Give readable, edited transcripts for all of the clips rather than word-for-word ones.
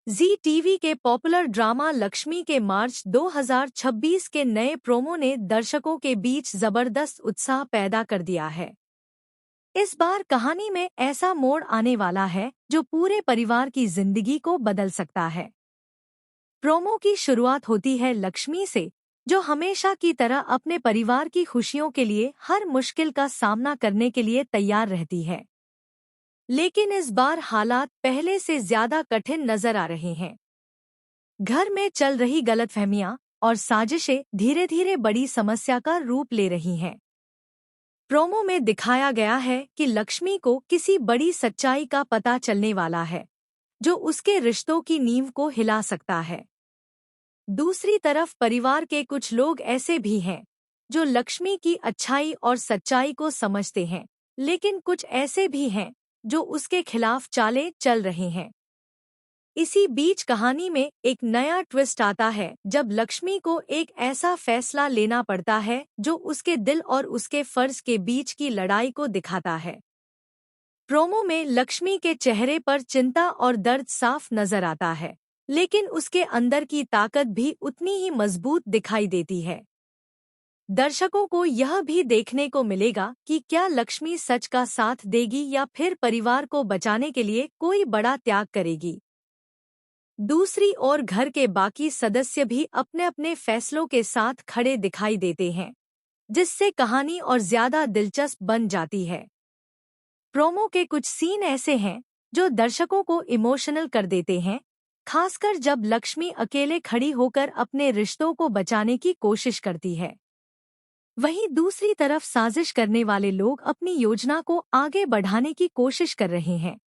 जी TV के popular drama Lakshmi के मार्च 2026 के नए प्रोमो ने दर्शकों के बीच जबरदस्त उत्साह पैदा कर दिया है। इस बार कहानी में ऐसा मोड़ आने वाला है जो पूरे परिवार की जिंदगी को बदल सकता है। प्रोमो की शुरुआत होती है लक्ष्मी से, जो हमेशा की तरह अपने परिवार की खुशियों के लिए हर मुश्किल का सामना करने के लिए तैयार रहती है। लेकिन इस बार हालात पहले से ज्यादा कठिन नजर आ रहे हैं। घर में चल रही गलतफहमियां और साजिशें धीरे धीरे बड़ी समस्या का रूप ले रही हैं। प्रोमो में दिखाया गया है कि लक्ष्मी को किसी बड़ी सच्चाई का पता चलने वाला है, जो उसके रिश्तों की नींव को हिला सकता है। दूसरी तरफ परिवार के कुछ लोग ऐसे भी हैं, जो लक्ष्मी की अच्छाई और सच्चाई को समझते हैं, लेकिन कुछ ऐसे भी हैं, जो उसके खिलाफ चालें चल रहे हैं। इसी बीच कहानी में एक नया ट्विस्ट आता है जब लक्ष्मी को एक ऐसा फैसला लेना पड़ता है जो उसके दिल और उसके फर्ज के बीच की लड़ाई को दिखाता है। प्रोमो में लक्ष्मी के चेहरे पर चिंता और दर्द साफ नजर आता है, लेकिन उसके अंदर की ताकत भी उतनी ही मजबूत दिखाई देती है। दर्शकों को यह भी देखने को मिलेगा कि क्या लक्ष्मी सच का साथ देगी या फिर परिवार को बचाने के लिए कोई बड़ा त्याग करेगी। दूसरी ओर घर के बाकी सदस्य भी अपने अपने फैसलों के साथ खड़े दिखाई देते हैं, जिससे कहानी और ज्यादा दिलचस्प बन जाती है। प्रोमो के कुछ सीन ऐसे हैं जो दर्शकों को इमोशनल कर देते हैं, खासकर जब लक्ष्मी अकेले खड़ी होकर अपने रिश्तों को बचाने की कोशिश करती है। वहीं दूसरी तरफ साजिश करने वाले लोग अपनी योजना को आगे बढ़ाने की कोशिश कर रहे हैं।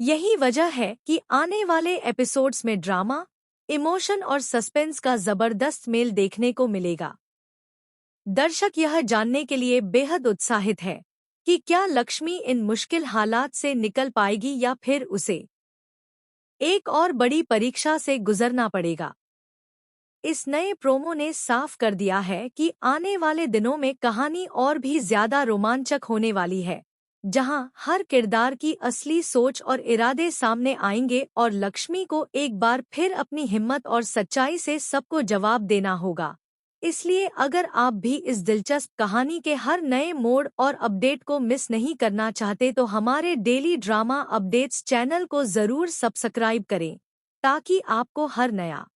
यही वजह है कि आने वाले एपिसोड्स में ड्रामा, इमोशन और सस्पेंस का जबरदस्त मेल देखने को मिलेगा। दर्शक यह जानने के लिए बेहद उत्साहित है कि क्या लक्ष्मी इन मुश्किल हालात से निकल पाएगी या फिर उसे एक और बड़ी परीक्षा से गुजरना पड़ेगा। इस नए प्रोमो ने साफ कर दिया है कि आने वाले दिनों में कहानी और भी ज्यादा रोमांचक होने वाली है, जहां हर किरदार की असली सोच और इरादे सामने आएंगे और लक्ष्मी को एक बार फिर अपनी हिम्मत और सच्चाई से सबको जवाब देना होगा। इसलिए अगर आप भी इस दिलचस्प कहानी के हर नए मोड़ और अपडेट को मिस नहीं करना चाहते तो हमारे डेली ड्रामा अपडेट्स चैनल को जरूर सब्सक्राइब करें, ताकि आपको हर नया